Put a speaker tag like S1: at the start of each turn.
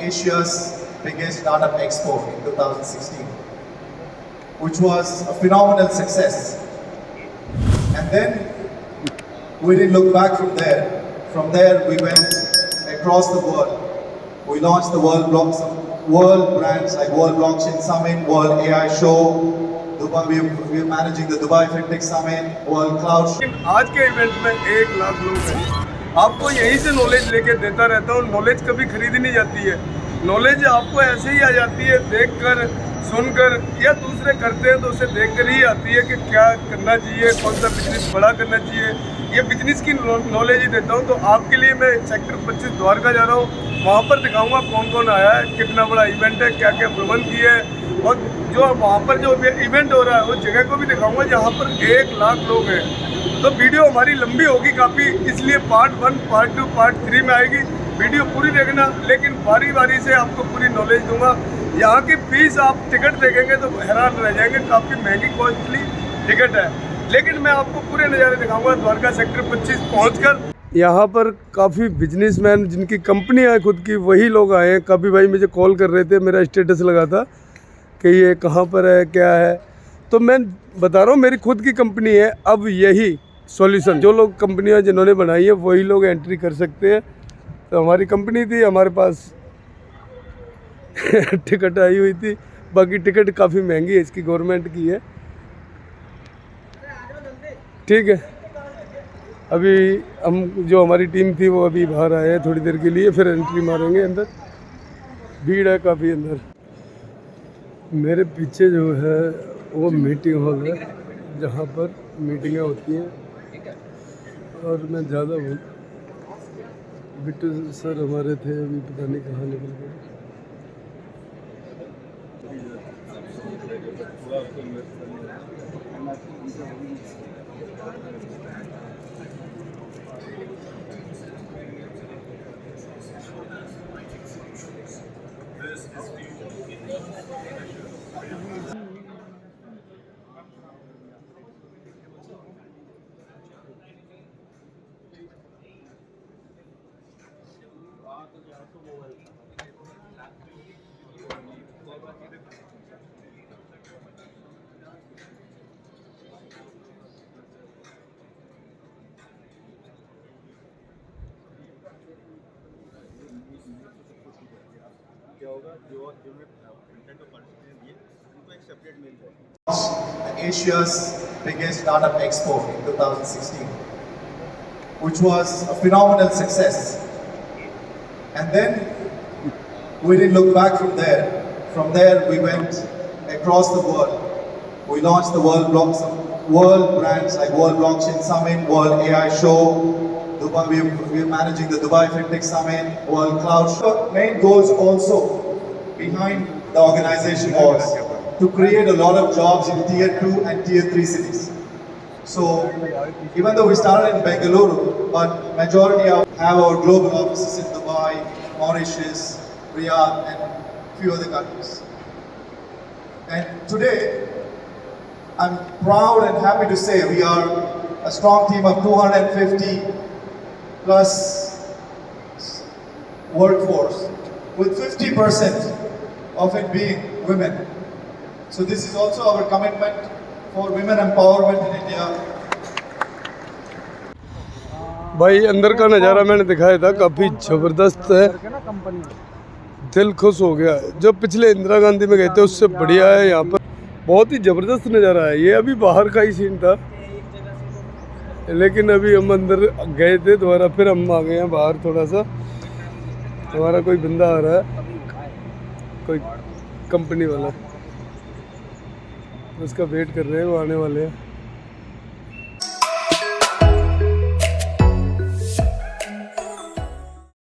S1: Asia's biggest startup expo in 2016, which was a phenomenal success. And then we didn't look back from there. From there, we went across the world. We launched the world brands like World Blockchain Summit, World AI Show, Dubai. We're managing the Dubai FinTech Summit, World Cloud Show.
S2: आज के event में 1 लाख लोग हैं। आपको यहीं से knowledge लेके देता रहता हूँ। नॉलेज कभी खरीदी नहीं जाती है। नॉलेज आपको ऐसे ही आ जाती है, देखकर, सुनकर, या दूसरे करते हैं तो उसे देखकर ही आती है कि क्या करना चाहिए, कौन सा बिजनेस बड़ा करना चाहिए। ये बिजनेस की नॉलेज ही देता हूँ। तो आपके लिए मैं सेक्टर 25 द्वारका जा रहा हूँ। वहाँ पर दिखाऊंगा कौन कौन आया है, कितना बड़ा इवेंट है, क्या क्या प्रबंध किए हैं, और जो वहाँ पर जो इवेंट हो रहा है उस जगह को भी दिखाऊंगा जहाँ पर 1 लाख लोग हैं। तो वीडियो हमारी लंबी होगी काफ़ी, इसलिए पार्ट 1, पार्ट 2, पार्ट 3 में आएगी। वीडियो पूरी देखना, लेकिन बारी बारी से आपको पूरी नॉलेज दूंगा। यहाँ की फीस आप टिकट देखेंगे तो हैरान रह जाएंगे, काफ़ी महंगी कॉस्टली टिकट है। लेकिन मैं आपको पूरे नज़ारे दिखाऊंगा द्वारका सेक्टर 25 पहुँचकर। यहाँ पर काफ़ी बिजनेसमैन जिनकी कंपनियाँ हैं खुद की, वही लोग आए हैं। काफ़ी भाई मुझे कॉल कर रहे थे, मेरा स्टेटस लगा था कि ये कहाँ पर है, क्या है। तो मैं बता रहा हूँ मेरी खुद की कंपनी है। अब यही सॉल्यूशन जो लोग कंपनियाँ जिन्होंने बनाई है वही लोग एंट्री कर सकते हैं। तो हमारी कंपनी थी, हमारे पास टिकट आई हुई थी। बाकी टिकट काफ़ी महंगी है, इसकी गवर्नमेंट की है। ठीक है, अभी हम जो हमारी टीम थी वो अभी बाहर आए हैं थोड़ी देर के लिए, फिर एंट्री मारेंगे अंदर। भीड़ है काफ़ी अंदर। मेरे पीछे जो है वो मीटिंग हॉल है जहाँ पर मीटिंगें होती हैं। और मैं ज़्यादा बिट्टू सर हमारे थे, अभी पता नहीं कहाँ निकल गए।
S1: Asia's biggest startup expo in 2016, which was a phenomenal success. And then we didn't look back from there. From there, we went across the world. We launched the world brands like World Blockchain Summit, World AI Show, Dubai. We're managing the Dubai FinTech Summit, World Cloud Show. Main goals also behind the organization was to create a lot of jobs in Tier 2 and Tier 3 cities. So even though we started in Bengaluru, but majority have our global offices in Dubai, Mauritius, Riyadh and few other countries. And today I'm proud and happy to say we are a strong team of 250 plus workforce, with 50% of it being women. So this is also our commitment for women empowerment in India.
S2: भाई अंदर का नज़ारा मैंने दिखाया था, काफ़ी ज़बरदस्त है। दिल खुश हो गया। जो पिछले इंदिरा गांधी में गए थे उससे बढ़िया है यहाँ पर। बहुत ही ज़बरदस्त नज़ारा है। ये अभी बाहर का ही सीन था, लेकिन अभी हम अंदर गए थे दोबारा, फिर हम आ गए हैं बाहर। थोड़ा सा हमारा कोई बंदा आ रहा है, कोई कंपनी वाला, उसका वेट कर रहे हैं, वो आने वाले हैं।